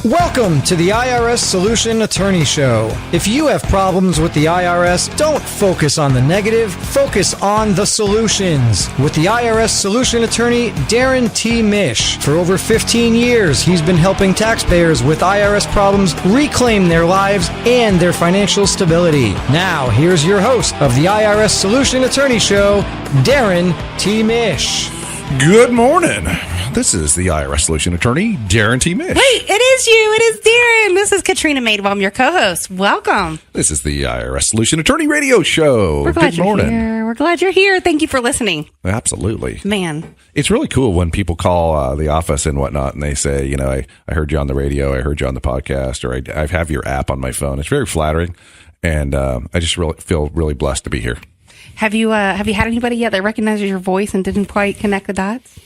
Welcome to the IRS Solution Attorney Show. If you have problems with the IRS, don't focus on the negative, focus on the solutions. With the IRS Solution Attorney, Darrin T. Mish. For over 15 years, he's been helping taxpayers with IRS problems reclaim their lives and their financial stability. Now, here's your host of the IRS Solution Attorney Show, Darrin T. Mish. Good morning. This is the IRS Solution Attorney, Darrin T. Mish. Wait, it is you. It is Darrin. This is Katrina Maidwell. I'm your co-host. Welcome. This is the IRS Solution Attorney radio show. We're glad Good morning. You're here. We're glad you're here. Thank you for listening. Absolutely. Man. It's really cool when people call the office and whatnot, and they say, you know, I heard you on the radio, I heard you on the podcast, or I have your app on my phone. It's very flattering, and I just really feel really blessed to be here. Have you had anybody yet that recognizes your voice and didn't quite connect the dots?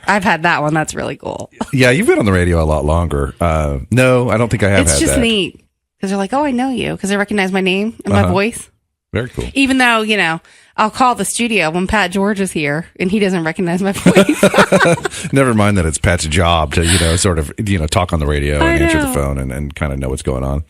I've had that one. That's really cool. Yeah, you've been on the radio a lot longer. No, I don't think I have had that. It's just neat because they're like, oh, I know you because they recognize my name and my voice. Very cool. Even though, you know, I'll call the studio when Pat George is here and he doesn't recognize my voice. Never mind that it's Pat's job to, you know, sort of, you know, talk on the radio and answer the phone and kind of know what's going on.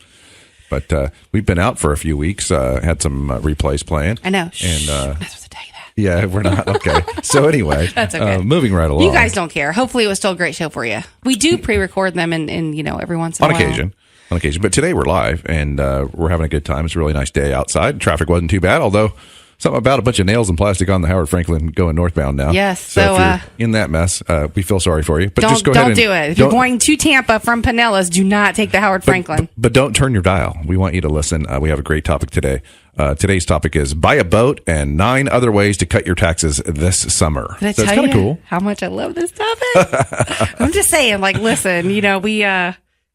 But we've been out for a few weeks, had some replays playing. I know. And, I'm not supposed to tell you that. Yeah, we're not. Okay. So anyway, that's okay. Moving right along. You guys don't care. Hopefully it was still a great show for you. We do pre-record them and you know, every once in a while. On occasion. But today we're live and we're having a good time. It's a really nice day outside. Traffic wasn't too bad, although something about a bunch of nails and plastic on the Howard Franklin going northbound now. Yes. So if you're in that mess, we feel sorry for you. But don't, just go ahead and do it. If you're going to Tampa from Pinellas, do not take the Howard Franklin. But don't turn your dial. We want you to listen. We have a great topic today. Today's topic is buy a boat and 9 other ways to cut your taxes this summer. Did I so tell it's kind you of cool. How much I love this topic? I'm just saying, like, listen, you know,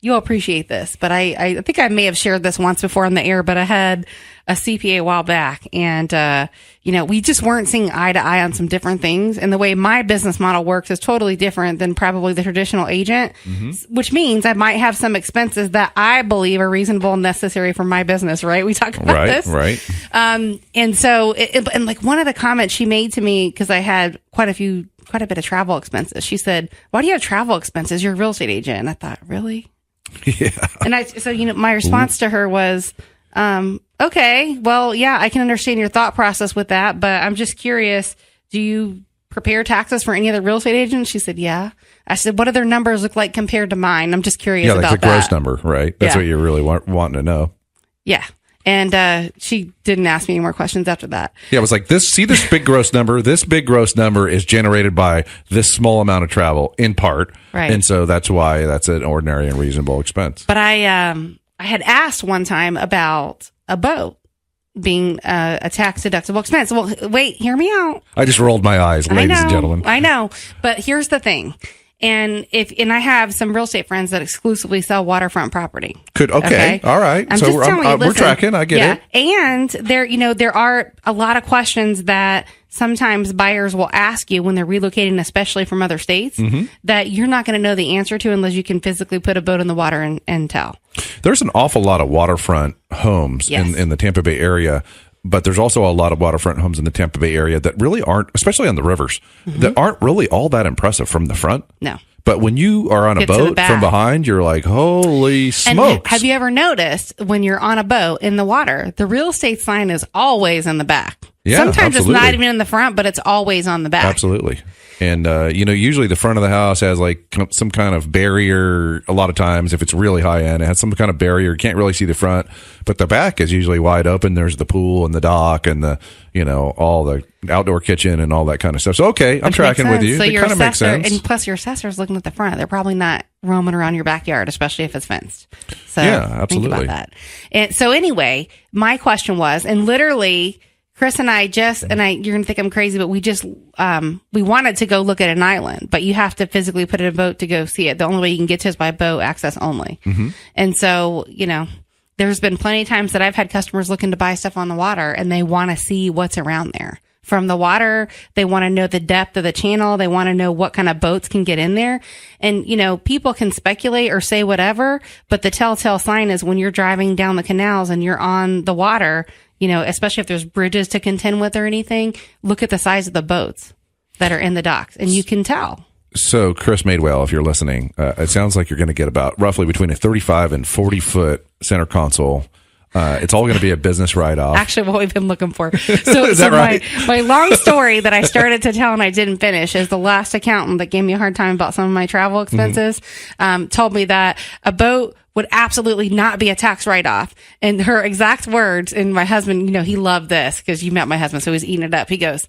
you'll appreciate this, but I think I may have shared this once before on the air, but I had a CPA a while back and, you know, we just weren't seeing eye to eye on some different things. And the way my business model works is totally different than probably the traditional agent, which means I might have some expenses that I believe are reasonable and necessary for my business, right? We talked about this. Right. And so, and like one of the comments she made to me, because I had quite a bit of travel expenses. She said, why do you have travel expenses? You're a real estate agent. And I thought, really? Yeah. And so, you know, my response to her was, okay, well, yeah, I can understand your thought process with that, but I'm just curious, do you prepare taxes for any other real estate agents? She said, yeah. I said, what do their numbers look like compared to mine? I'm just curious about that. Yeah, like the gross number, right? That's what you're really wanting to know. Yeah. And she didn't ask me any more questions after that. Yeah, it was like, this big gross number. This big gross number is generated by this small amount of travel in part. Right. And so that's why that's an ordinary and reasonable expense. But I had asked one time about a boat being a tax deductible expense. Well, wait, hear me out. I just rolled my eyes, ladies and gentlemen. I know. But here's the thing. And I have some real estate friends that exclusively sell waterfront property. Okay. All right. I'm just telling you, we're tracking. I get it. And there are a lot of questions that sometimes buyers will ask you when they're relocating, especially from other states, that you're not going to know the answer to unless you can physically put a boat in the water and tell. There's an awful lot of waterfront homes in the Tampa Bay area. But there's also a lot of waterfront homes in the Tampa Bay area that really aren't, especially on the rivers, that aren't really all that impressive from the front. No. But when you are on a boat from behind, you're like, holy smokes. And have you ever noticed when you're on a boat in the water, the real estate sign is always in the back? Yeah, sometimes absolutely. It's not even in the front, but it's always on the back. Absolutely. And, you know, usually the front of the house has like some kind of barrier. A lot of times, if it's really high end, it has some kind of barrier. You can't really see the front, but the back is usually wide open. There's the pool and the dock and the, you know, all the outdoor kitchen and all that kind of stuff. So, okay, I'm tracking with you. So it kind of makes sense. And plus your assessor's looking at the front. They're probably not roaming around your backyard, especially if it's fenced. So yeah, absolutely. Think about that. And so anyway, my question was, and literally, Chris and I you're going to think I'm crazy, but we wanted to go look at an island, but you have to physically put in a boat to go see it. The only way you can get to it is by boat access only. And so, you know, there's been plenty of times that I've had customers looking to buy stuff on the water and they want to see what's around there. From the water, they want to know the depth of the channel. They want to know what kind of boats can get in there. And, you know, people can speculate or say whatever, but the telltale sign is when you're driving down the canals and you're on the water, you know, especially if there's bridges to contend with or anything, look at the size of the boats that are in the docks and you can tell. So, Chris Madewell, if you're listening, it sounds like you're going to get about roughly between a 35 and 40 foot center console. It's all going to be a business write-off. Actually, what we've been looking for. So, Is that right? my long story that I started to tell and I didn't finish is the last accountant that gave me a hard time about some of my travel expenses told me that a boat would absolutely not be a tax write-off. And her exact words, and my husband, you know, he loved this because you met my husband, so he's eating it up. He goes,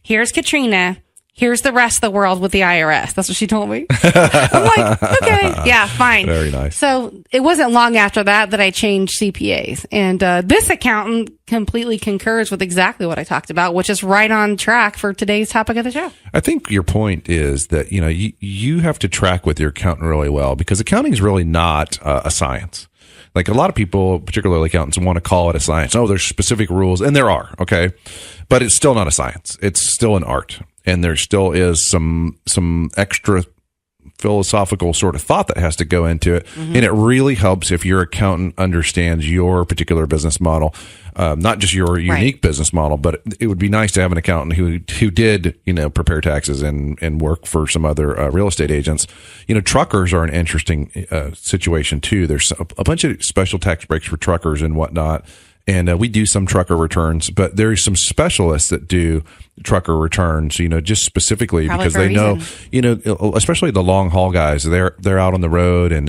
here's Katrina. Here's the rest of the world with the IRS. That's what she told me. I'm like, okay, yeah, fine. Very nice. So it wasn't long after that I changed CPAs. And this accountant completely concurs with exactly what I talked about, which is right on track for today's topic of the show. I think your point is that, you know, you have to track with your accountant really well, because accounting is really not a science. Like, a lot of people, particularly accountants, want to call it a science. Oh, there's specific rules, and there are, okay? But it's still not a science. It's still an art. And there still is some extra philosophical sort of thought that has to go into it. And it really helps if your accountant understands your particular business model, not just your unique business model, but it would be nice to have an accountant who did, you know, prepare taxes and work for some other real estate agents. You know, truckers are an interesting situation too. There's a bunch of special tax breaks for truckers and whatnot. And we do some trucker returns, but there's some specialists that do trucker returns, you know, just specifically probably because they know, you know, especially the long haul guys, they're out on the road and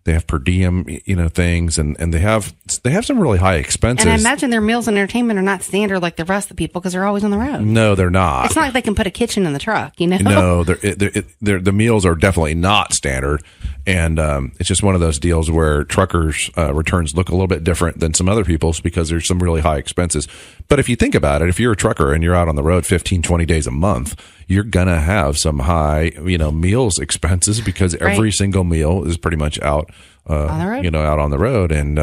they have per diem, you know, things, and they have some really high expenses. And I imagine their meals and entertainment are not standard like the rest of the people because they're always on the road. No, they're not. It's not like they can put a kitchen in the truck, you know? No, the meals are definitely not standard. And it's just one of those deals where truckers' returns look a little bit different than some other people's because there's some really high expenses. But if you think about it, if you're a trucker and you're out on the road 15, 20 days a month, you're going to have some high, you know, meals expenses because every single meal is pretty much out on the road. You know, out on the road. And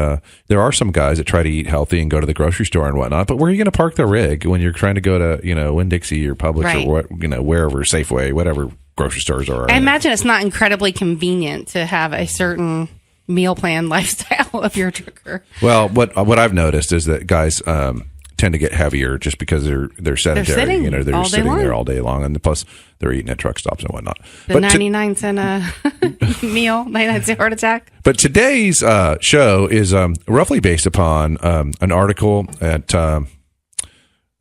there are some guys that try to eat healthy and go to the grocery store and whatnot. But where are you going to park the rig when you're trying to go to, you know, Winn-Dixie or Publix or what, you know, wherever, Safeway, whatever grocery stores are. I imagine it's not incredibly convenient to have a certain meal plan lifestyle if you're a trucker. Well, what I've noticed is that guys tend to get heavier just because they're sedentary. You know, they're just sitting there all day long, and plus they're eating at truck stops and whatnot. The 99 cent meal, 99 cent heart attack. But today's show is roughly based upon an article at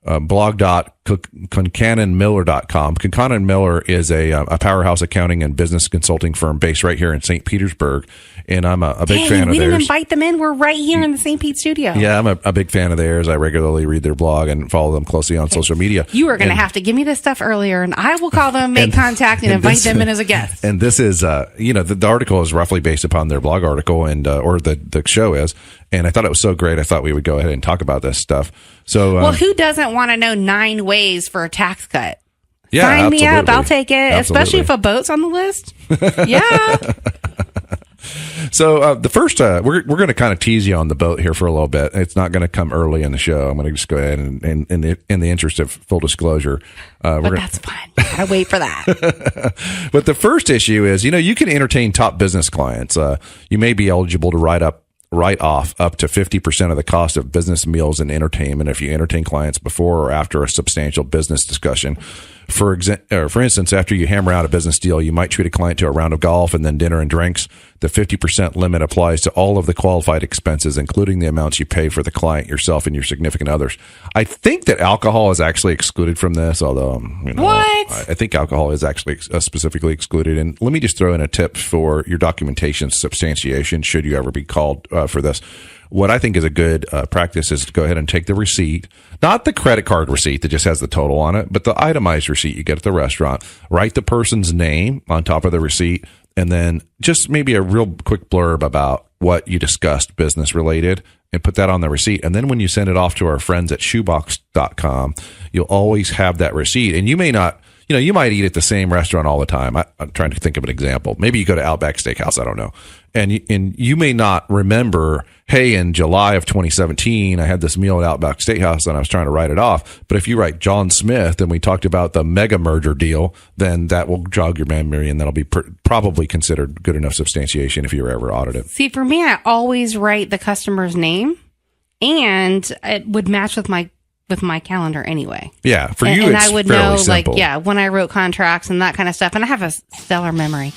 blog.concannon-miller.com. Concannon Miller is a powerhouse accounting and business consulting firm based right here in St. Petersburg. And I'm a big fan of theirs. We didn't invite them in. We're right here in the St. Pete studio. Yeah, I'm a big fan of theirs. I regularly read their blog and follow them closely on social media. You are going to have to give me this stuff earlier, and I will call them, make contact, and invite them in as a guest. And this is, you know, the article is roughly based upon their blog article, and or the show is. And I thought it was so great, I thought we would go ahead and talk about this stuff. So, well, who doesn't want to know 9 ways for a tax cut? Yeah, sign me up. I'll take it, especially if a boat's on the list. Yeah. So the first, we're going to kind of tease you on the boat here for a little bit. It's not going to come early in the show. I'm going to just go ahead and in the interest of full disclosure. That's fun. I wait for that. But the first issue is, you know, you can entertain top business clients. You may be eligible to write off up to 50% of the cost of business meals and entertainment if you entertain clients before or after a substantial business discussion. For instance, after you hammer out a business deal, you might treat a client to a round of golf and then dinner and drinks. The 50% limit applies to all of the qualified expenses, including the amounts you pay for the client, yourself, and your significant others. I think that alcohol is actually excluded from this, although, you know, what? I think alcohol is actually specifically excluded. And let me just throw in a tip for your documentation substantiation, should you ever be called for this. What I think is a good practice is to go ahead and take the receipt, not the credit card receipt that just has the total on it, but the itemized receipt you get at the restaurant. Write the person's name on top of the receipt, and then just maybe a real quick blurb about what you discussed business related, and put that on the receipt. And then when you send it off to our friends at shoebox.com, you'll always have that receipt. And you may not, you know, you might eat at the same restaurant all the time. I'm trying to think of an example. Maybe you go to Outback Steakhouse. I don't know. And you may not remember, hey, in July of 2017, I had this meal at Outback Steakhouse and I was trying to write it off. But if you write John Smith and we talked about the mega merger deal, then that will jog your memory, and that'll be probably considered good enough substantiation if you were ever audited. See, for me, I always write the customer's name, and it would match with my with my calendar anyway. Yeah, for and, you, and it's I would fairly know, simple. when I wrote contracts and that kind of stuff. And I have a stellar memory.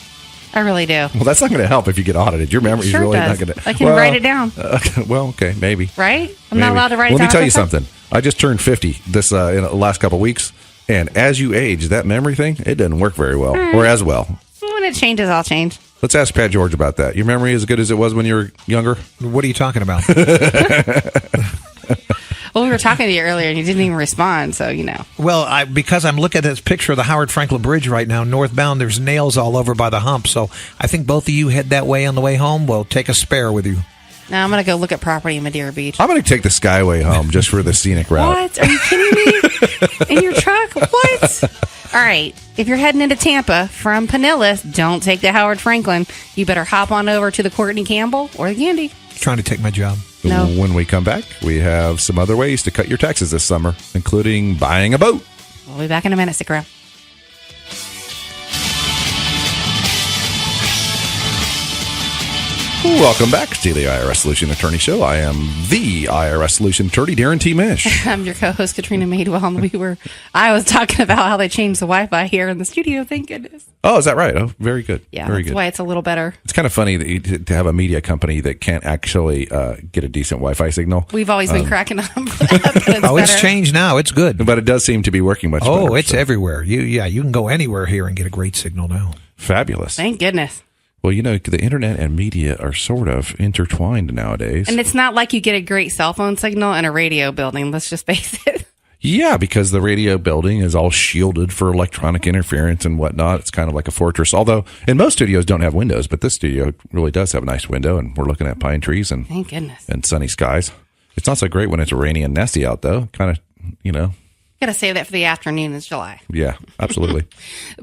I really do. Well, that's not going to help if you get audited. Your memory is Sure really does. not going to. I can write it down. Okay, maybe. Right? I'm Maybe. not allowed to write it down. Let me tell you at the time? something. I just turned 50 this in the last couple of weeks, and as you age, that memory thing, it doesn't work very well, or as well. When it changes, I'll change. Let's ask Pat George about that. Your memory as good as it was when you were younger? What are you talking about? Well, we were talking to you earlier and you didn't even respond, so you know. Well, because I'm looking at this picture of the Howard Franklin Bridge right now, northbound, there's nails all over by the hump. So I think both of you head that way on the way home. Well, take a spare with you. Now I'm going to go look at property in Madeira Beach. I'm going to take the Skyway home just for the scenic route. What? Are you kidding me? In your truck? What? All right. If you're heading into Tampa from Pinellas, don't take the Howard Franklin. You better hop on over to the Courtney Campbell or the Gandy. Trying to take my job. No. When we come back, we have some other ways to cut your taxes this summer, including buying a boat. We'll be back in a minute. Stick around. Welcome back to the IRS Solution Attorney Show. I am the IRS Solution Attorney, Darrin T. Mish. I'm your co-host, Katrina Madewell, and I was talking about how they changed the Wi-Fi here in the studio. Thank goodness. Oh, is that right? Oh, very good. Yeah, very that's good. why it's a little better. It's kind of funny that to have a media company that can't actually get a decent Wi-Fi signal. We've always been cracking up for that, but Oh, it's better. changed now. It's good. But it does seem to be working much better. Oh, it's so. everywhere. You can go anywhere here and get a great signal now. Fabulous. Thank goodness. Well, the internet and media are sort of intertwined nowadays. And it's not like you get a great cell phone signal in a radio building. Let's just face it. Yeah, because the radio building is all shielded for electronic interference and whatnot. It's kind of like a fortress. Although, and most studios don't have windows, but this studio really does have a nice window, and we're looking at pine trees and Thank goodness. and sunny skies. It's not so great when it's rainy and nasty out, though. Kind of, Got to save that for the afternoon. It's July. Yeah, absolutely.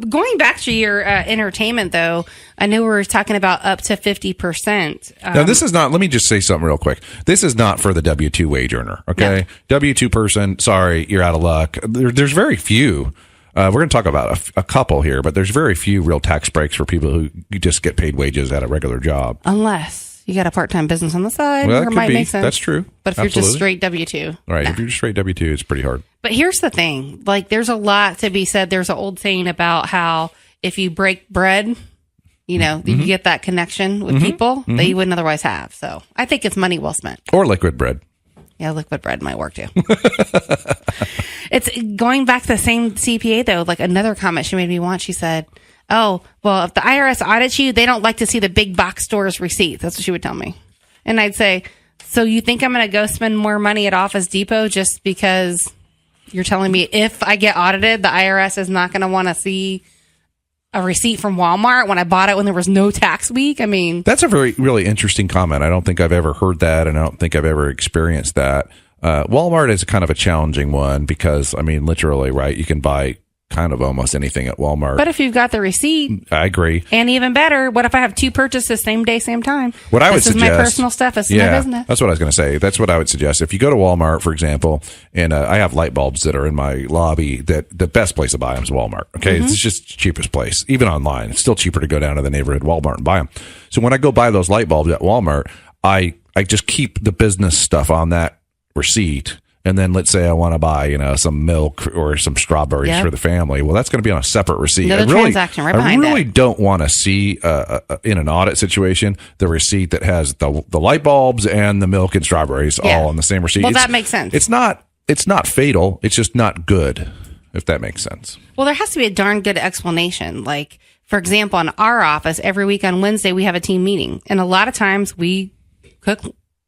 Going back to your entertainment, though, I know we were talking about up to 50%. Now, this is not, let me just say something real quick. This is not for the W-2 wage earner, okay? No. W-2 person, sorry, you're out of luck. There's very few. We're going to talk about a couple here, but there's very few real tax breaks for people who just get paid wages at a regular job. Unless you got a part-time business on the side, Well, where that it could might be. make sense. That's true. But if you're Absolutely. just straight W-2. Right. nah. If you're just straight W-2, it's pretty hard. But here's the thing. Like, there's a lot to be said. There's an old saying about how if you break bread, you get that connection with people that you wouldn't otherwise have. So I think it's money well spent. Or liquid bread. Yeah, liquid bread might work too. It's going back to the same CPA though. Like another comment she made me want. She said, "Oh, well, if the IRS audits you, they don't like to see the big box stores receipts." That's what she would tell me, and I'd say, "So you think I'm going to go spend more money at Office Depot just because you're telling me if I get audited, the IRS is not going to want to see a receipt from Walmart when I bought it when there was no tax week?" I mean, That's a really interesting comment. I don't think I've ever heard that, and I don't think I've ever experienced that. Walmart is kind of a challenging one because, literally, right, you can buy kind of almost anything at Walmart. but if you've got the receipt, I agree. and even better, what if I have two purchases same day, same time? What I would This is suggest, my personal stuff. This is my business. That's what I was going to say. That's what I would suggest. If you go to Walmart, for example, and I have light bulbs that are in my lobby, that the best place to buy them is Walmart. Okay, It's just the cheapest place. Even online, it's still cheaper to go down to the neighborhood Walmart and buy them. So when I go buy those light bulbs at Walmart, I just keep the business stuff on that receipt. And then let's say I want to buy, some milk or some strawberries Yep. for the family. Well, that's going to be on a separate receipt. Another transaction right behind I really it. don't want to see in an audit situation the receipt that has the light bulbs and the milk and strawberries Yeah. all on the same receipt. Well, that makes sense. It's not fatal. It's just not good, if that makes sense. Well, there has to be a darn good explanation. Like, for example, in our office, every week on Wednesday, we have a team meeting. And a lot of times we cook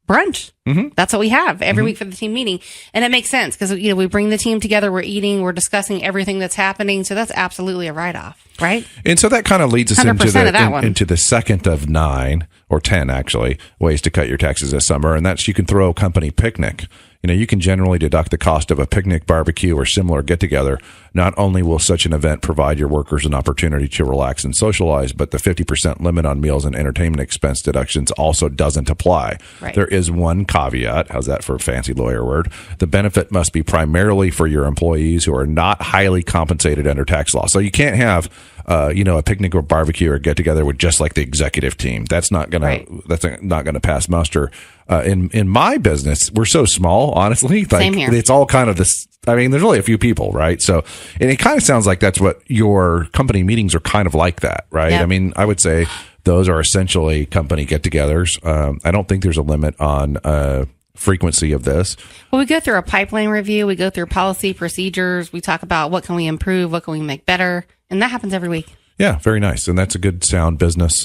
brunch. That's what we have every week for the team meeting. And it makes sense because, we bring the team together, we're eating, we're discussing everything that's happening. So that's absolutely a write-off, right? And so that kind of leads us 100% of that one. into the second of 9 or 10 actually ways to cut your taxes this summer, and that's you can throw a company picnic. You can generally deduct the cost of a picnic, barbecue, or similar get-together. Not only will such an event provide your workers an opportunity to relax and socialize, but the 50% limit on meals and entertainment expense deductions also doesn't apply. Right. There is one caveat. How's that for a fancy lawyer word? The benefit must be primarily for your employees who are not highly compensated under tax law. So you can't have a picnic or barbecue or get together with just like the executive team. That's not gonna pass muster. In my business, we're so small, honestly. Like, Same here. It's all kind of this. I mean, there's only a few people, right? So, and it kind of sounds like that's what your company meetings are kind of like that, right? Yep. I mean, I would say those are essentially company get-togethers. I don't think there's a limit on frequency of this. Well, we go through a pipeline review. We go through policy procedures. We talk about what can we improve, what can we make better, and that happens every week. Yeah, very nice, and that's a good sound business.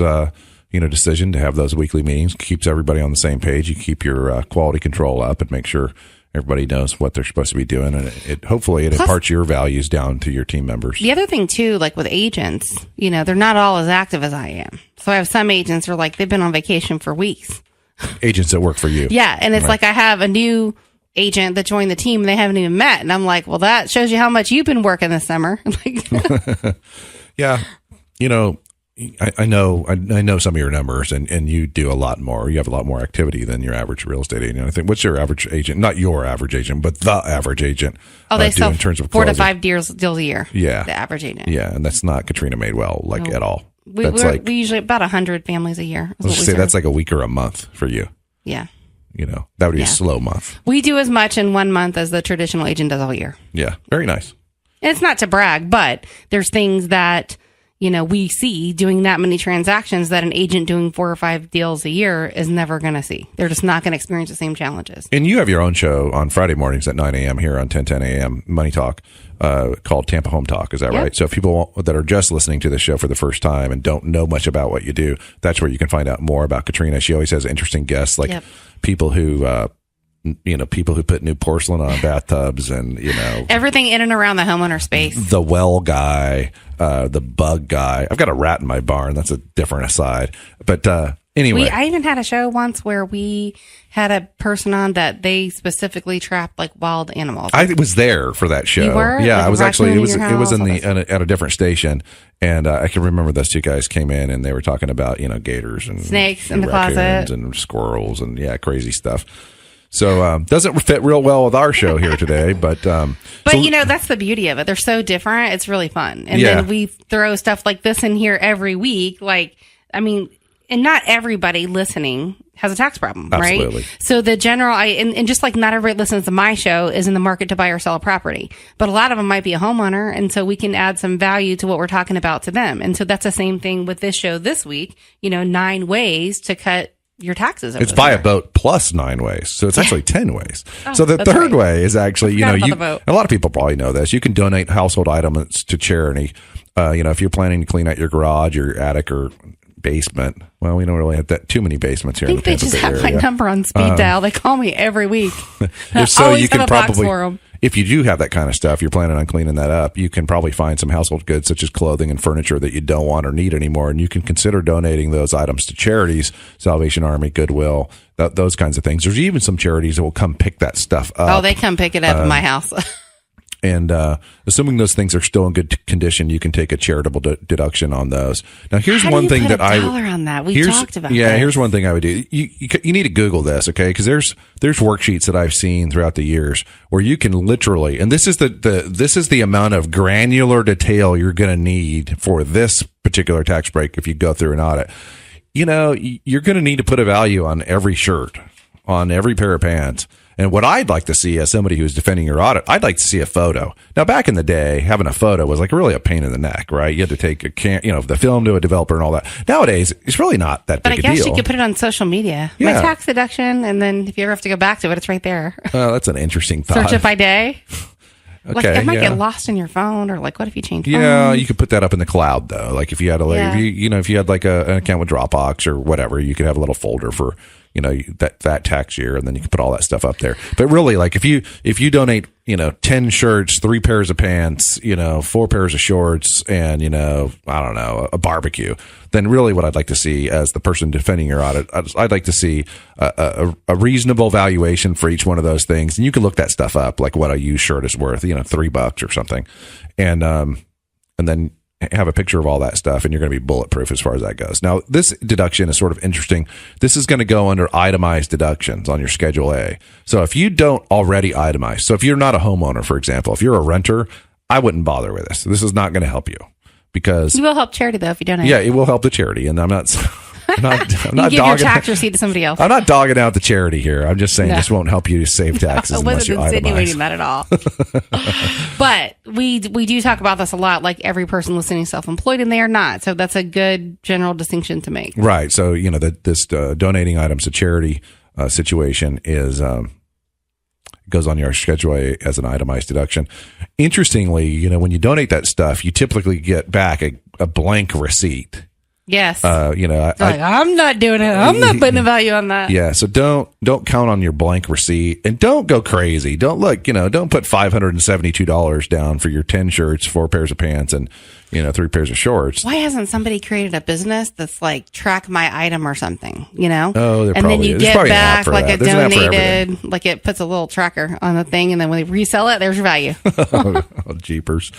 Decision to have those weekly meetings. Keeps everybody on the same page. You keep your quality control up and make sure everybody knows what they're supposed to be doing, and hopefully it imparts your values down to your team members. The other thing too, like with agents, they're not all as active as I am. So I have some agents who are like, they've been on vacation for weeks. Agents that work for you. Yeah, and it's like I have a new agent that joined the team and they haven't even met, and I'm like, well, that shows you how much you've been working this summer. Yeah, I know some of your numbers, and you do a lot more. You have a lot more activity than your average real estate agent. I think, what's your average agent? Not your average agent, but the average agent. They sell in terms of 4 to closing. 5 deals a year. Yeah, the average agent. Yeah, and that's not Katrina Madewell at all. We usually about 100 families a year. Let's just say that's like a week or a month for you. Yeah. That would be a slow month. We do as much in 1 month as the traditional agent does all year. Yeah, very nice. And it's not to brag, but there's things that we see doing that many transactions that an agent doing 4 or 5 deals a year is never going to see. They're just not going to experience the same challenges. And you have your own show on Friday mornings at 9 a.m. here on 1010 a.m. Money Talk called Tampa Home Talk. Is that right? So if people that are just listening to this show for the first time and don't know much about what you do, that's where you can find out more about Katrina. She always has interesting guests, like people who put new porcelain on bathtubs and, everything in and around the homeowner space. The well guy, the bug guy. I've got a rat in my barn. That's a different aside. But anyway. I even had a show once where we had a person on that they specifically trapped like wild animals. I was there for that show. You were? Yeah, Like I was actually, it was in at a different station. And I can remember those two guys came in and they were talking about, gators and snakes in the raccoons closet and squirrels and crazy stuff. So doesn't fit real well with our show here today, but that's the beauty of it. They're so different. It's really fun. And then we throw stuff like this in here every week. And not everybody listening has a tax problem, Absolutely. Right? So the general, and just like not everybody listens to my show is in the market to buy or sell a property, but a lot of them might be a homeowner. And so we can add some value to what we're talking about to them. And so that's the same thing with this show this week, 9 ways to cut your taxes. It's buy a boat plus 9 ways. So it's actually 10 ways. Oh, so the third way is actually, a lot of people probably know this. You can donate household items to charity. If you're planning to clean out your garage, your attic or basement. Well, we don't really have too many basements here. I think they just have my number on speed dial. They call me every week. So you can probably, if you do have that kind of stuff, you're planning on cleaning that up, you can probably find some household goods such as clothing and furniture that you don't want or need anymore. And you can consider donating those items to charities, Salvation Army, Goodwill, those kinds of things. There's even some charities that will come pick that stuff up. Oh, they come pick it up at my house. And assuming those things are still in good condition, you can take a charitable deduction on those. Now, here's one thing that I $1 on that. We talked about. Yeah, here's one thing I would do. You need to Google this, okay? Because there's worksheets that I've seen throughout the years where you can literally, and this is the amount of granular detail you're going to need for this particular tax break if you go through an audit. You're going to need to put a value on every shirt, on every pair of pants. And what I'd like to see as somebody who's defending your audit, I'd like to see a photo. Now, back in the day, having a photo was like really a pain in the neck, right? You had to take the film to a developer and all that. Nowadays, it's really not that big a deal. But I guess you could put it on social media. Yeah. My tax deduction, and then if you ever have to go back to it, it's right there. That's an interesting thought. Search it by day. Okay, it might get lost in your phone, or like, what if you change phones? Yeah, you could put that up in the cloud though. Like if you had if you had like an account with Dropbox or whatever, you could have a little folder for that tax year, and then you can put all that stuff up there. But really, like if you donate 10 shirts, 3 pairs of pants, 4 pairs of shorts, and I don't know, a barbecue, then really what I'd like to see as the person defending your audit, I'd like to see a reasonable valuation for each one of those things. And you can look that stuff up, like what a used shirt is worth, $3 or something, and then have a picture of all that stuff, and you're going to be bulletproof as far as that goes. Now, this deduction is sort of interesting. This is going to go under itemized deductions on your Schedule A. So if you don't already itemize, so if you're not a homeowner, for example, if you're a renter, I wouldn't bother with this. This is not going to help you. because You will help charity though if you donate. yeah, it will help the charity. And I'm not You give your tax receipt to somebody else. I'm not dogging out the charity here. I'm just saying No. this won't help you save taxes I unless wasn't you insinuating itemize. that at all. But we do talk about this a lot, like every person listening is self-employed and they are not. So that's a good general distinction to make. Right. So, this donating items to charity situation is goes on your Schedule A as an itemized deduction. Interestingly, when you donate that stuff, you typically get back a blank receipt. Yes. I'm not doing it. I'm not putting a value on that. Yeah, so don't count on your blank receipt, and don't go crazy. Don't don't put $572 down for your 10 shirts, 4 pairs of pants, and 3 pairs of shorts. Why hasn't somebody created a business that's like track my item or something? Oh, there and probably then you is. get There's probably an app back for like that. a There's an app for donated, like it puts a little tracker on the thing, and then when they resell it, there's your value. Oh, jeepers.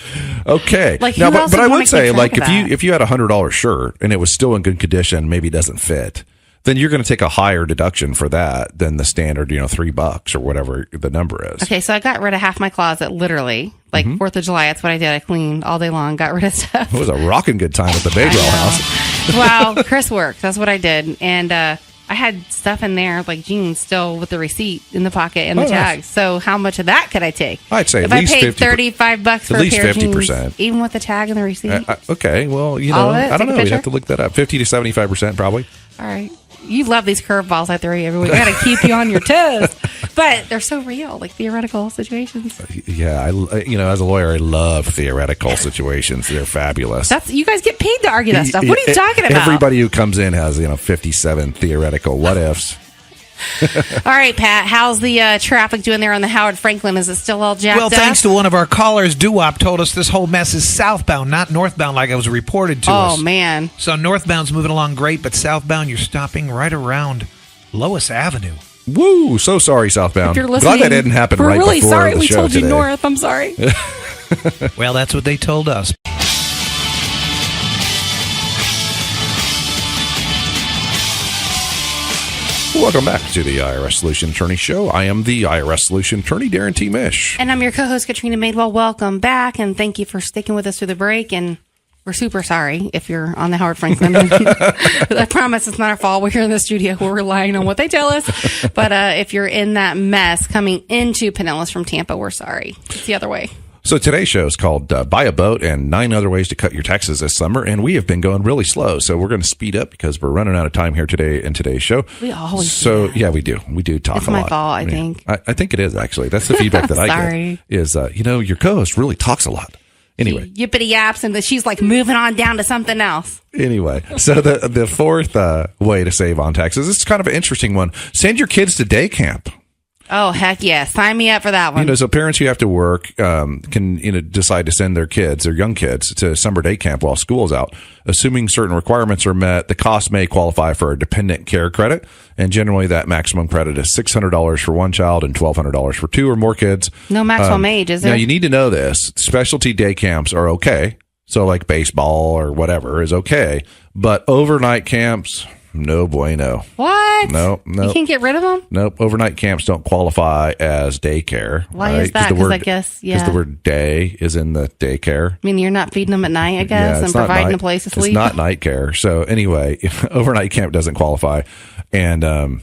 Okay. Like, now, who else but I would wanna would say, keep like, track of that? if you had a $100 shirt and it was still in good condition, maybe it doesn't fit, then you're going to take a higher deduction for that than the standard, $3 or whatever the number is. Okay, so I got rid of half my closet, literally. Like 4th of July, that's what I did. I cleaned all day long, got rid of stuff. It was a rocking good time at the Bagwell house. Wow, Chris worked. That's what I did. And I had stuff in there, like jeans, still with the receipt in the pocket and the nice. tags. So how much of that could I take? I'd say if at least I paid 50 $35 for at a least pair of 50%. jeans, even with the tag and the receipt. Okay, well, All of it? I don't Take a know. We'd picture? have to look that up. 50 to 75% probably. All right. You love these curveballs I throw you every week. I got to keep you on your toes. But they're so real, like theoretical situations. Yeah, as a lawyer, I love theoretical situations. They're fabulous. You guys get paid to argue that stuff. What are you talking about? Everybody who comes in has 57 theoretical what ifs. All right, Pat, how's the traffic doing there on the Howard Franklin? Is it still all jacked Well, up? thanks to one of our callers, Doo-Wop told us this whole mess is southbound, not northbound like it was reported to us. Oh, man. So northbound's moving along great, but southbound you're stopping right around Lois Avenue. Woo! So sorry, southbound. If you're listening, Glad that didn't happen we're right really before sorry the we show told you today. north. I'm sorry. Well, that's what they told us. Welcome back to the IRS Solution Attorney Show. I am the IRS Solution Attorney, Darrin T. Mish. And I'm your co-host, Katrina Madewell. Welcome back, and thank you for sticking with us through the break. And we're super sorry if you're on the Howard Franklin. I promise it's not our fault. We're here in the studio. We're relying on what they tell us. But if you're in that mess coming into Pinellas from Tampa, we're sorry. It's the other way. So today's show is called Buy a Boat and 9 Other Ways to Cut Your Taxes This Summer. And we have been going really slow. So we're going to speed up because we're running out of time here today in today's show. We always So, do that. yeah, we do. We do talk It's a lot. my fault, I think. I think it is, actually. That's the feedback that I Sorry. get is, your co-host really talks a lot. Anyway. Yippity yaps, and she's like moving on down to something else. Anyway, so the fourth way to save on taxes, this is kind of an interesting one. Send your kids to day camp. Oh, heck yeah. Sign me up for that one. So parents who have to work can decide to send their young kids to summer day camp while school's out. Assuming certain requirements are met, the cost may qualify for a dependent care credit, and generally that maximum credit is $600 for one child and $1,200 for 2 or more kids. No maximum age, is there? Now you need to know this: specialty day camps are okay, so like baseball or whatever is okay, but overnight camps, no bueno. What? No. You can't get rid of them? Nope. Overnight camps don't qualify as daycare. Why right? is that? Because I guess, yeah. Because the word day is in the daycare. I mean, you're not feeding them at night, I guess, and it's not providing night- a place to sleep. It's not night care. So anyway, overnight camp doesn't qualify. And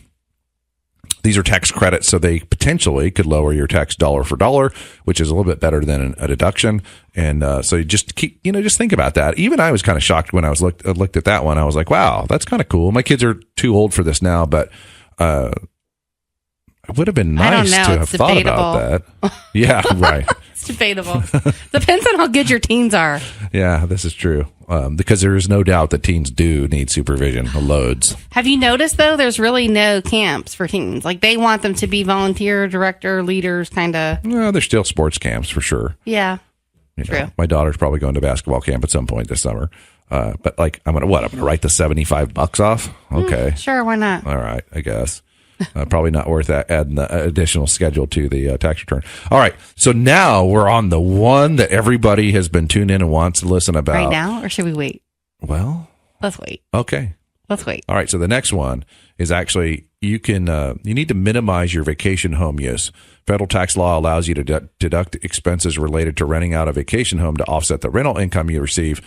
these are tax credits, so they potentially could lower your tax dollar for dollar, which is a little bit better than a deduction. And so you just just think about that. Even I was kind of shocked when I looked at that one. I was like, wow, that's kind of cool. My kids are too old for this now, but it would have been nice to have It's thought about that. Yeah, right. It's debatable. Depends on how good your teens are. Yeah, this is true. Because there is no doubt that teens do need supervision, loads. Have you noticed, though, there's really no camps for teens? Like, they want them to be volunteer, director, leaders, kind of. No, there's still sports camps for sure. Yeah. True. My daughter's probably going to basketball camp at some point this summer. But like, I'm going to write the $75 off? Okay. Sure, why not? All right, I guess. Probably not worth adding the additional schedule to the tax return. All right, so now we're on the one that everybody has been tuned in and wants to listen about. Right now, or should we wait? Well, Let's wait. okay. Let's wait. All right, so the next one is actually you need to minimize your vacation home use. Federal tax law allows you to deduct expenses related to renting out a vacation home to offset the rental income you receive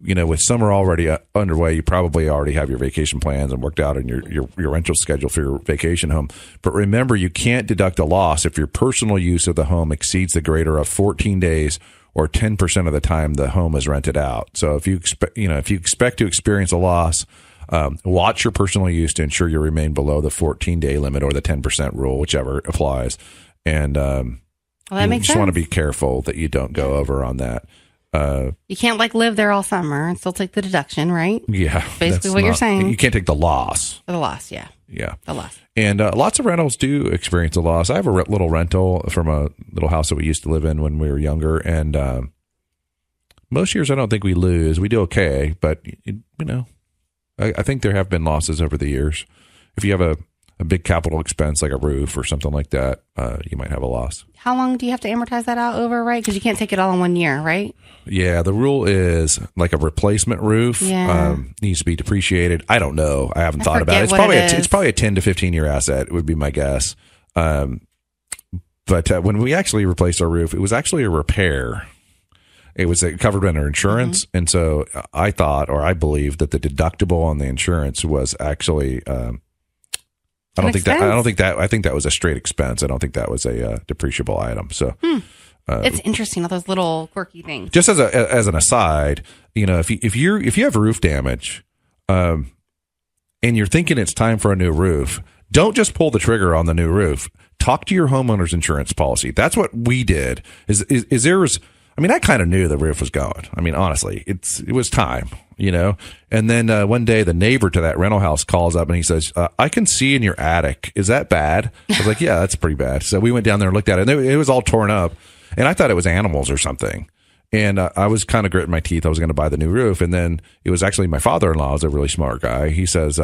with summer already underway, you probably already have your vacation plans and worked out in your rental schedule for your vacation home. But remember, you can't deduct a loss if your personal use of the home exceeds the greater of 14 days or 10% of the time the home is rented out. So if you expect to experience a loss, watch your personal use to ensure you remain below the 14-day limit or the 10% rule, whichever applies. And that makes just sense. want to be careful that you don't go over on that. You can't live there all summer and still take the deduction, right? Yeah. Basically what you're saying. You can't take the loss. For the loss, yeah. Yeah. The loss. And lots of rentals do experience a loss. I have a little rental from a little house that we used to live in when we were younger. And most years I don't think we lose. We do okay. But, I think there have been losses over the years. If you have a big capital expense like a roof or something like that, you might have a loss. How long do you have to amortize that out over, right? Because you can't take it all in 1 year, right? Yeah, the rule is like a replacement roof needs to be depreciated. I don't know. I haven't thought about it. It's probably a 10 to 15 year asset would be my guess. But when we actually replaced our roof, it was actually a repair. It was covered under insurance. And so I believed that the deductible on the insurance was actually, I think that was a straight expense. I don't think that was a depreciable item. So it's interesting, all those little quirky things. Just as an aside, if you have roof damage, and you're thinking it's time for a new roof, don't just pull the trigger on the new roof. Talk to your homeowner's insurance policy. That's what we did. I kind of knew the roof was going. Honestly, it was time, And then one day the neighbor to that rental house calls up and he says, I can see in your attic. Is that bad? I was like, yeah, that's pretty bad. So we went down there and looked at it, and it was all torn up. And I thought it was animals or something. And I was kind of gritting my teeth. I was going to buy the new roof. And then it was actually my father-in-law, who's a really smart guy. He says,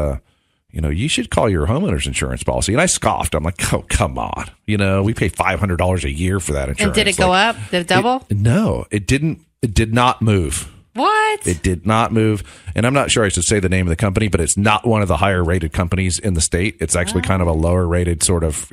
you should call your homeowner's insurance policy. And I scoffed. I'm like, oh, come on. We pay $500 a year for that insurance. And did it go up? Did it double? No, it didn't. It did not move. What? It did not move. And I'm not sure I should say the name of the company, but it's not one of the higher rated companies in the state. It's actually kind of a lower rated sort of,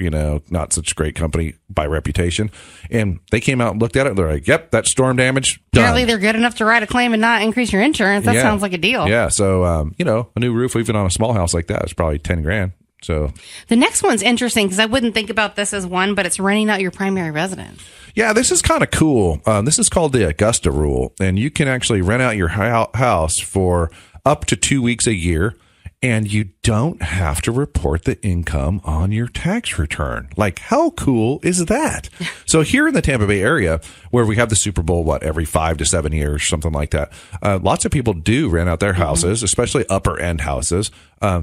not such great company by reputation. And they came out and looked at it. And they're like, yep, that's storm damage. Done. Apparently they're good enough to write a claim and not increase your insurance. That sounds like a deal. Yeah. So, a new roof, even on a small house like that, is probably $10,000. So the next one's interesting because I wouldn't think about this as one, but it's renting out your primary residence. Yeah, this is kind of cool. This is called the Augusta rule, and you can actually rent out your house for up to 2 weeks a year, and you don't have to report the income on your tax return. Like, how cool is that? So here in the Tampa Bay area, where we have the Super Bowl, every 5 to 7 years, something like that, lots of people do rent out their houses, especially upper end houses,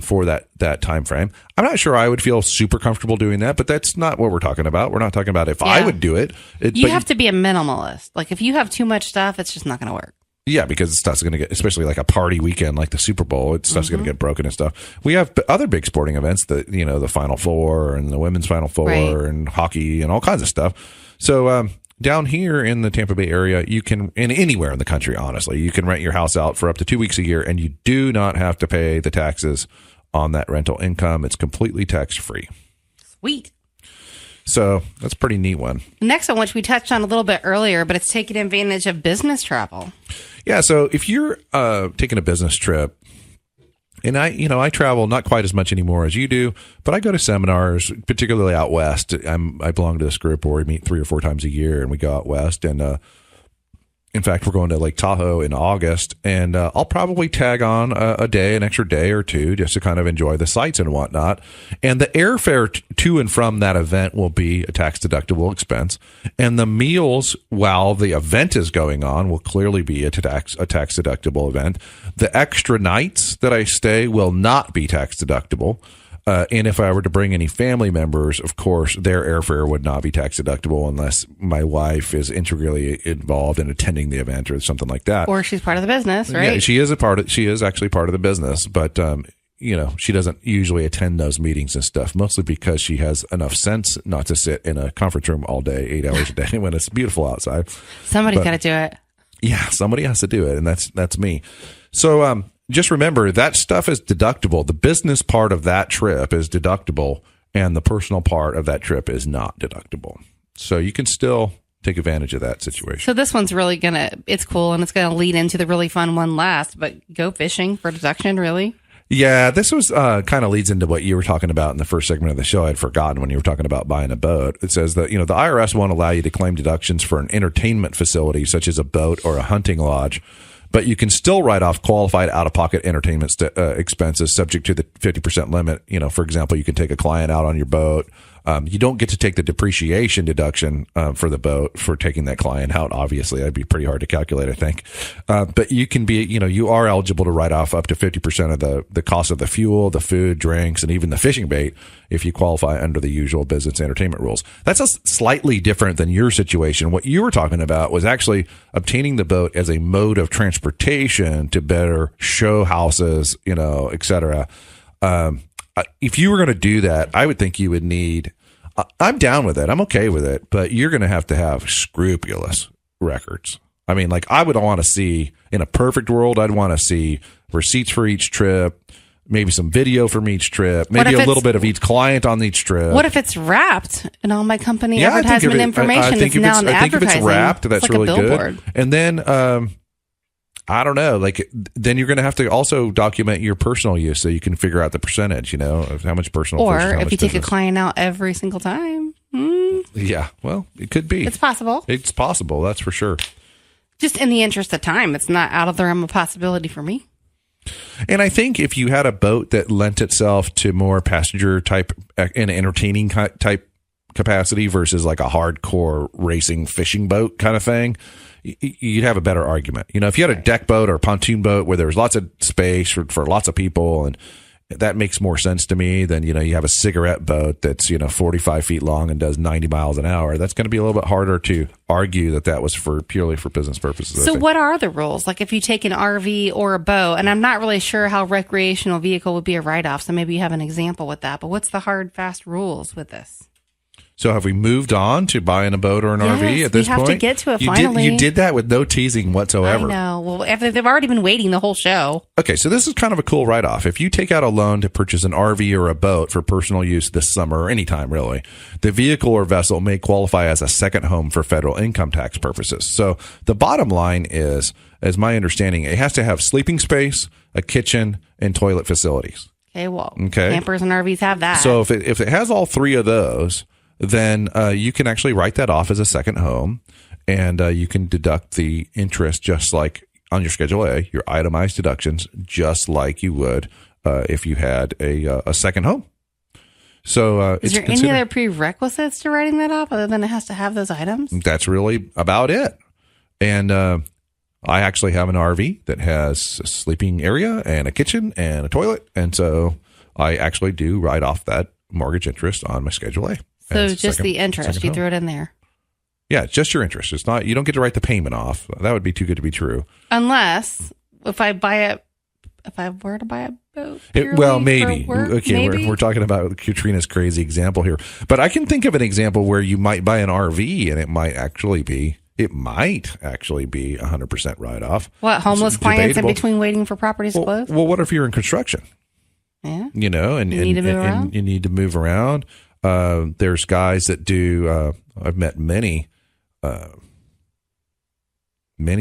for that time frame. I'm not sure I would feel super comfortable doing that, but that's not what we're talking about. We're not talking about if I would do it. You have to be a minimalist. Like, if you have too much stuff, it's just not going to work. Yeah, because stuff's going to get, especially like a party weekend like the Super Bowl, stuff's going to get broken and stuff. We have other big sporting events, the Final Four and the Women's Final Four and hockey and all kinds of stuff. So down here in the Tampa Bay area, you can, and anywhere in the country, honestly, you can rent your house out for up to 2 weeks a year, and you do not have to pay the taxes on that rental income. It's completely tax-free. Sweet. So that's a pretty neat one. The next one, which we touched on a little bit earlier, but it's taking advantage of business travel. Yeah, so if you're taking a business trip, and I travel not quite as much anymore as you do, but I go to seminars, particularly out west. I belong to this group where we meet 3 or 4 times a year, and we go out west. And in fact, we're going to Lake Tahoe in August, and I'll probably tag on an extra day or two, just to kind of enjoy the sights and whatnot. And the airfare to and from that event will be a tax-deductible expense. And the meals while the event is going on will clearly be a tax-deductible event. The extra nights that I stay will not be tax-deductible. And if I were to bring any family members, of course, their airfare would not be tax deductible unless my wife is integrally involved in attending the event or something like that. Or she's part of the business, right? Yeah, she is actually part of the business, but she doesn't usually attend those meetings and stuff, mostly because she has enough sense not to sit in a conference room all day, 8 hours a day when it's beautiful outside. Somebody's got to do it. Yeah, somebody has to do it, and that's me. So, just remember that stuff is deductible. The business part of that trip is deductible, and the personal part of that trip is not deductible. So you can still take advantage of that situation. So this one's really it's cool, and it's gonna lead into the really fun one last. But go fishing for deduction, really? Yeah, this was kind of leads into what you were talking about in the first segment of the show. I'd forgotten when you were talking about buying a boat. It says that, the IRS won't allow you to claim deductions for an entertainment facility such as a boat or a hunting lodge, but you can still write off qualified out-of-pocket entertainment expenses subject to the 50% limit. For example, you can take a client out on your boat. You don't get to take the depreciation deduction for the boat for taking that client out. Obviously, that'd be pretty hard to calculate, I think. But you can be, you are eligible to write off up to 50% of the cost of the fuel, the food, drinks, and even the fishing bait if you qualify under the usual business entertainment rules. That's slightly different than your situation. What you were talking about was actually obtaining the boat as a mode of transportation to better show houses, et cetera. If you were going to do that, I would think you would need, I'm down with it. I'm okay with it, but you're going to have scrupulous records. I mean, I would want to see, in a perfect world, I'd want to see receipts for each trip, maybe some video from each trip, maybe a little bit of each client on each trip. What if it's wrapped and all my company advertisement information is now in the advertising? I think if it's wrapped, that's like really a billboard. Good. And then, I don't know. Then you're going to have to also document your personal use so you can figure out the percentage, of how much personal. Or versus how if much you take business. a client out every single time. Yeah, well, it could be. It's possible. It's possible. That's for sure. Just in the interest of time, it's not out of the realm of possibility for me. And I think if you had a boat that lent itself to more passenger type and entertaining type capacity versus like a hardcore racing fishing boat kind of thing, you'd have a better argument. If you had a deck boat or a pontoon boat where there's lots of space for lots of people, and that makes more sense to me than, you have a cigarette boat that's, 45 feet long and does 90 miles an hour. That's going to be a little bit harder to argue that was purely for business purposes. So what are the rules? Like if you take an RV or a boat, and I'm not really sure how recreational vehicle would be a write-off, so maybe you have an example with that, but what's the hard, fast rules with this? So have we moved on to buying a boat or an RV at this point? We have to get to it finally. You did that with no teasing whatsoever. I know. Well, they've already been waiting the whole show. Okay, so this is kind of a cool write-off. If you take out a loan to purchase an RV or a boat for personal use this summer or anytime really, the vehicle or vessel may qualify as a second home for federal income tax purposes. So the bottom line is, as my understanding, it has to have sleeping space, a kitchen, and toilet facilities. Okay, campers and RVs have that. So if it has all three of those, then you can actually write that off as a second home, and you can deduct the interest just like on your Schedule A, your itemized deductions, just like you would if you had a second home. So is there any other prerequisites to writing that off other than it has to have those items? That's really about it. And I actually have an RV that has a sleeping area and a kitchen and a toilet, and so I actually do write off that mortgage interest on my Schedule A. So just the interest, you threw it in there. Yeah, it's just your interest. It's not, you don't get to write the payment off. That would be too good to be true. Unless if I were to buy a boat. Maybe. Okay, maybe? We're talking about Katrina's crazy example here. But I can think of an example where you might buy an RV and it might actually be 100% write-off. What, homeless clients in between waiting for properties to close? Well, what if you're in construction? Yeah. And you need to move around. There's guys that do, I've met many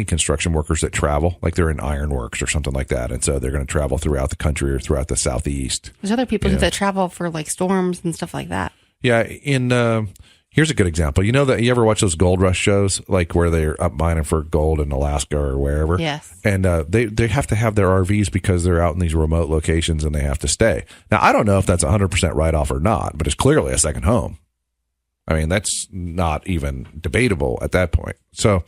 construction workers that travel, like they're in ironworks or something like that. And so they're going to travel throughout the country or throughout the Southeast. There's other people that travel for like storms and stuff like that. Yeah. Here's a good example. That you ever watch those gold rush shows, like where they're up mining for gold in Alaska or wherever? Yes. And they have to have their RVs because they're out in these remote locations and they have to stay. Now, I don't know if that's 100% write-off or not, but it's clearly a second home. I mean, that's not even debatable at that point. So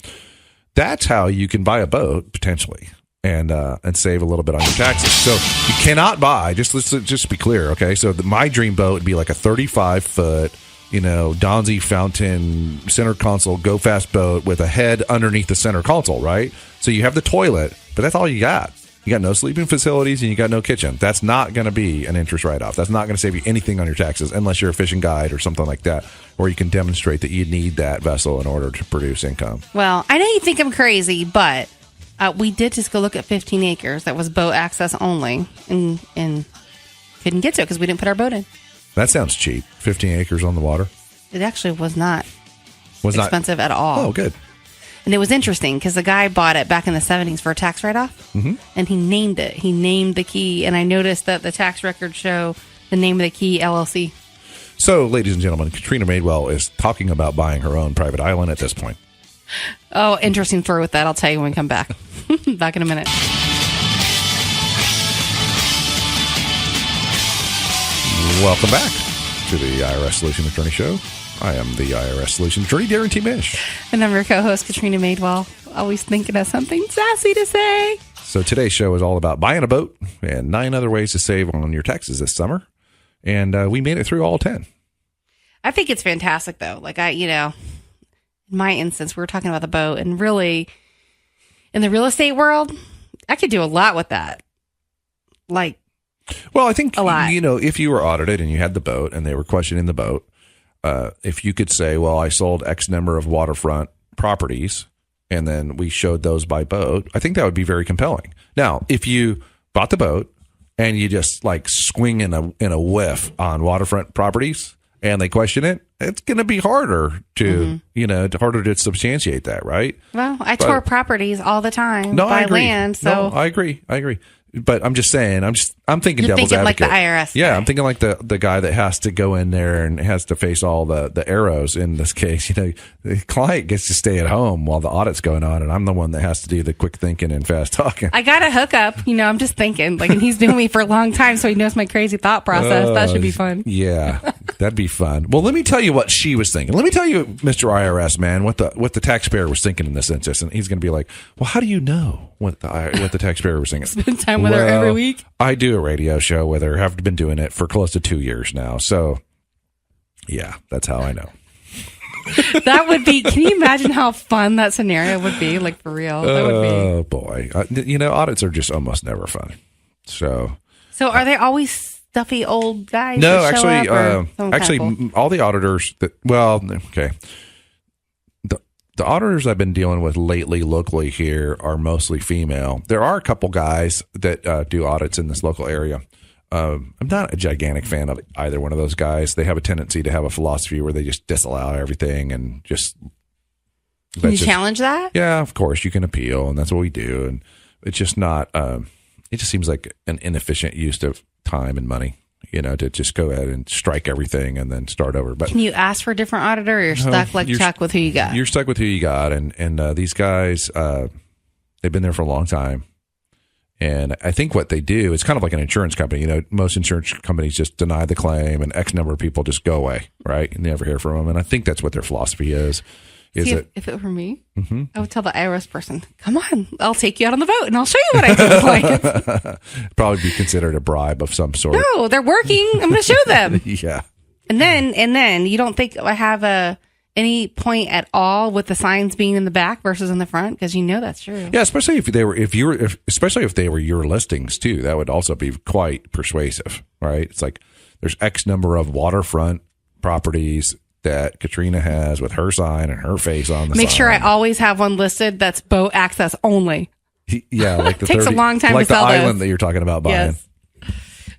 that's how you can buy a boat potentially and save a little bit on your taxes. So you cannot buy, let's be clear, okay? So my dream boat would be like a 35-foot, Donzi Fountain center console go fast boat with a head underneath the center console, right? So you have the toilet, but that's all you got. You got no sleeping facilities and you got no kitchen. That's not going to be an interest write-off. That's not going to save you anything on your taxes unless you're a fishing guide or something like that, or you can demonstrate that you need that vessel in order to produce income. Well, I know you think I'm crazy, but we did just go look at 15 acres that was boat access only and couldn't get to it because we didn't put our boat in. That sounds cheap. 15 acres on the water. It actually was not Was not expensive at all. Oh, good. And it was interesting because the guy bought it back in the 70s for a tax write-off, and he named it. He named the key, and I noticed that the tax records show the name of the key, LLC. So, ladies and gentlemen, Katrina Madewell is talking about buying her own private island at this point. Oh, interesting story with that. I'll tell you when we come back. Back in a minute. Welcome back to the IRS Solution Attorney Show. I am the IRS Solution Attorney, Darrin Mish. And I'm your co-host, Katrina Madewell. Always thinking of something sassy to say. So today's show is all about buying a boat and 9 other ways to save on your taxes this summer. And we made it through all 10. I think it's fantastic, though. Like, in my instance, we were talking about the boat, and really, in the real estate world, I could do a lot with that. Like, well, I think, a lot. If you were audited and you had the boat and they were questioning the boat, if you could say, well, I sold X number of waterfront properties, and then we showed those by boat, I think that would be very compelling. Now, if you bought the boat and you just like swing in a whiff on waterfront properties and they question it, it's going to be harder to, harder to substantiate that, right? Well, I tour properties all the time by land. So no, I agree. But I'm just saying, I'm thinking you're devil's thinking advocate. like the IRS. Yeah, guy. I'm thinking like the guy that has to go in there and has to face all the arrows in this case. The client gets to stay at home while the audit's going on, and I'm the one that has to do the quick thinking and fast talking. I got a hookup. I'm just thinking, and he's doing me for a long time, so he knows my crazy thought process. That should be fun. Yeah, that'd be fun. Well, let me tell you what she was thinking. Let me tell you, Mr. IRS man, what the taxpayer was thinking in this instance, and he's going to be like, well, how do you know what the taxpayer was thinking? Spend time with her every week. I do a radio show with her. Have been doing it for close to 2 years now. So, yeah, that's how I know. That would be. Can you imagine how fun that scenario would be? Like, for real, that would be. Oh boy, audits are just almost never fun. So are they always stuffy old guys? No, that show actually, up, or cool? all the auditors that. Well, okay. The auditors I've been dealing with lately locally here are mostly female. There are a couple guys that do audits in this local area. I'm not a gigantic fan of either one of those guys. They have a tendency to have a philosophy where they just disallow everything and just... Can you challenge that? Yeah, of course. You can appeal, and that's what we do. And it's just not... it just seems like an inefficient use of time and money. To just go ahead and strike everything and then start over. But can you ask for a different auditor, or you're stuck Chuck with who you got? You're stuck with who you got. And these guys, they've been there for a long time. And I think what they do, it's kind of like an insurance company. Most insurance companies just deny the claim and X number of people just go away, right? And never hear from them. And I think that's what their philosophy is. If it were me, I would tell the IRS person, come on, I'll take you out on the boat and I'll show you what I do with clients. Probably be considered a bribe of some sort. No, they're working. I'm going to show them. Yeah. And then you don't think I have any point at all with the signs being in the back versus in the front? Because that's true. Yeah, especially if they were your listings too. That would also be quite persuasive, right? It's like there's X number of waterfront properties that Katrina has with her sign and her face on the sign. Make sure I always have one listed that's boat access only. Yeah, like the takes a long time like to sell the island those. that you're talking about buying. Yes.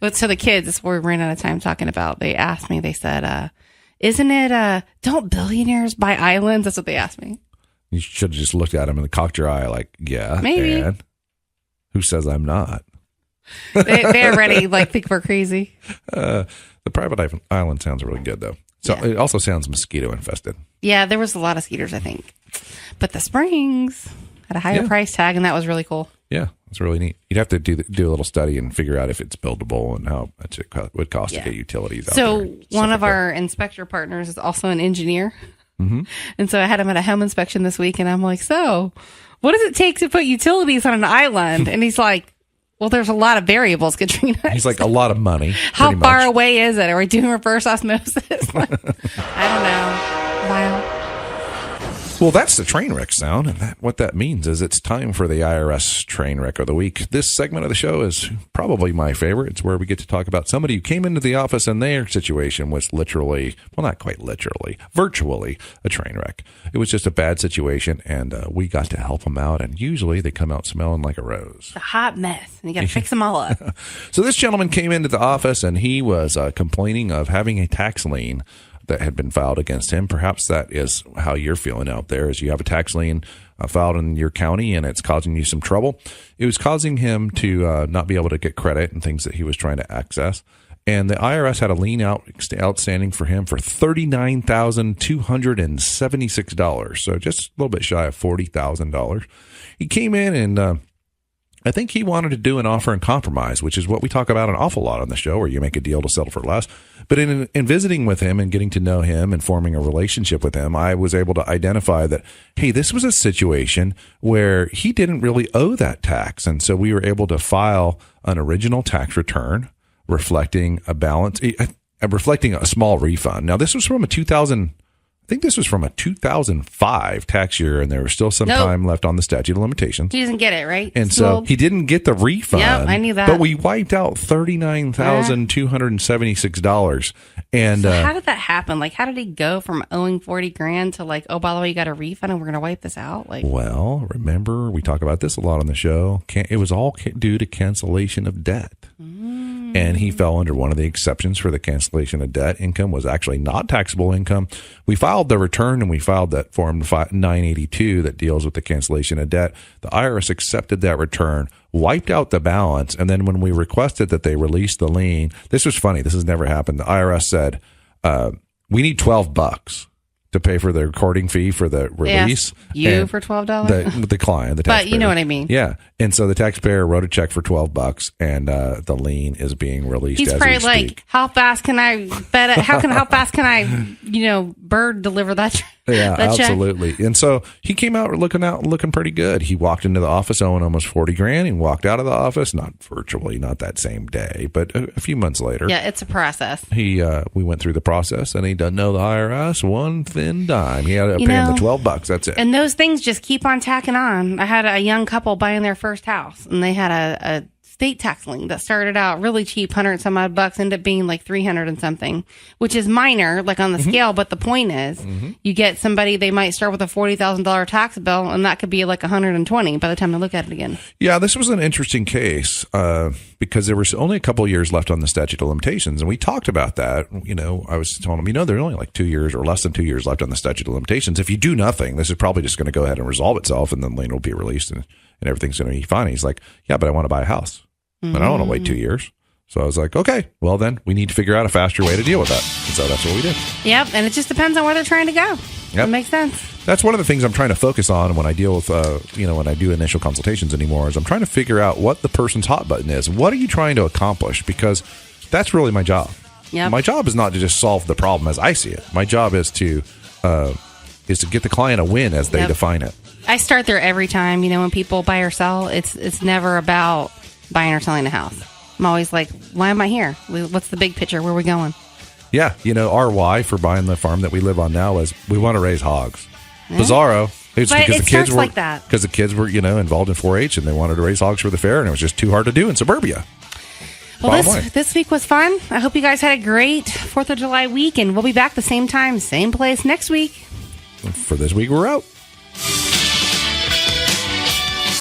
But so the kids, that's what we ran out of time talking about. They asked me, they said, isn't it, don't billionaires buy islands? That's what they asked me. You should have just looked at them and cocked your eye like, yeah. Maybe. And who says I'm not? They already think we're crazy. The private island sounds really good though. So It also sounds mosquito infested. Yeah, there was a lot of skeeters, I think. But the springs had a higher price tag, and that was really cool. Yeah, it's really neat. You'd have to do a little study and figure out if it's buildable and how much it would cost to get utilities out there. So one of our inspector partners is also an engineer. Mm-hmm. And so I had him at a home inspection this week, and I'm like, so what does it take to put utilities on an island? And he's like, well, there's a lot of variables, Katrina. He's like, a lot of money. How far away is it? Are we doing reverse osmosis? I don't know. Wow. Well, that's the train wreck sound. And what that means is it's time for the IRS train wreck of the week. This segment of the show is probably my favorite. It's where we get to talk about somebody who came into the office and their situation was literally, well, not quite literally, virtually a train wreck. It was just a bad situation, and we got to help them out. And usually they come out smelling like a rose. A hot mess, and you got to fix them all up. So this gentleman came into the office, and he was complaining of having a tax lien that had been filed against him. Perhaps that is how you're feeling out there, is you have a tax lien filed in your county and it's causing you some trouble. It was causing him to not be able to get credit and things that he was trying to access. And the IRS had a lien outstanding for him for $39,276. So just a little bit shy of $40,000. He came in and I think he wanted to do an offer and compromise, which is what we talk about an awful lot on the show, where you make a deal to settle for less. But in visiting with him and getting to know him and forming a relationship with him, I was able to identify that, hey, this was a situation where he didn't really owe that tax. And so we were able to file an original tax return reflecting a balance, reflecting a small refund. Now, this was from a 2005 tax year, and there was still some time left on the statute of limitations. He doesn't get it, right? And so he didn't get the refund. Yep, I knew that. But we wiped out $39,276. And so how did that happen? Like, how did he go from owing $40,000 to like, oh, by the way, you got a refund and we're going to wipe this out? Like, well, remember, we talk about this a lot on the show. It was all due to cancellation of debt. And he fell under one of the exceptions for the cancellation of debt. Income was actually not taxable income. We filed the return and we filed that Form 982 that deals with the cancellation of debt. The IRS accepted that return, wiped out the balance, and then when we requested that they release the lien, this was funny. This has never happened. The IRS said, we need $12 to pay for the recording fee for the release. For $12? The client, the taxpayer. But you know what I mean. Yeah. And so the taxpayer wrote a check for $12 and the lien is being released. He's as probably we like, speak. how fast can I how fast can I, bird deliver that check? Yeah, absolutely. And so he came out looking pretty good. He walked into the office owing almost $40,000. He walked out of the office, not that same day, but a few months later. Yeah, it's a process. We went through the process, and he doesn't know the IRS one thin dime. He had to pay him the $12. That's it. And those things just keep on tacking on. I had a young couple buying their first house, and they had a state tax lien that started out really cheap, $100 some odd bucks, ended up being like 300 and something, which is minor, like on the scale. But the point is, you get somebody, they might start with a $40,000 tax bill, and that could be like 120 by the time they look at it again. Yeah, this was an interesting case because there was only a couple of years left on the statute of limitations, and we talked about that. I was telling them, there's only like 2 years or less than 2 years left on the statute of limitations. If you do nothing, this is probably just going to go ahead and resolve itself, and then the lien will be released, and everything's going to be fine. He's like, yeah, but I want to buy a house. And I don't want to wait 2 years. So I was like, okay, well then we need to figure out a faster way to deal with that. And so that's what we did. Yep. And it just depends on where they're trying to go. Yep. It makes sense. That's one of the things I'm trying to focus on when I deal with, when I do initial consultations anymore, is I'm trying to figure out what the person's hot button is. What are you trying to accomplish? Because that's really my job. Yep. My job is not to just solve the problem as I see it. My job is to get the client a win as they define it. I start there every time. When people buy or sell, it's never about buying or selling a house. I'm always like, why am I here? What's the big picture? Where are we going? Yeah. Our why for buying the farm that we live on now is we want to raise hogs. Yeah. Bizarro. It's but because it the kids were like that. Because the kids were, involved in 4-H and they wanted to raise hogs for the fair, and it was just too hard to do in suburbia. Well, this week was fun. I hope you guys had a great 4th of July week, and we'll be back the same time, same place next week. For this week, we're out.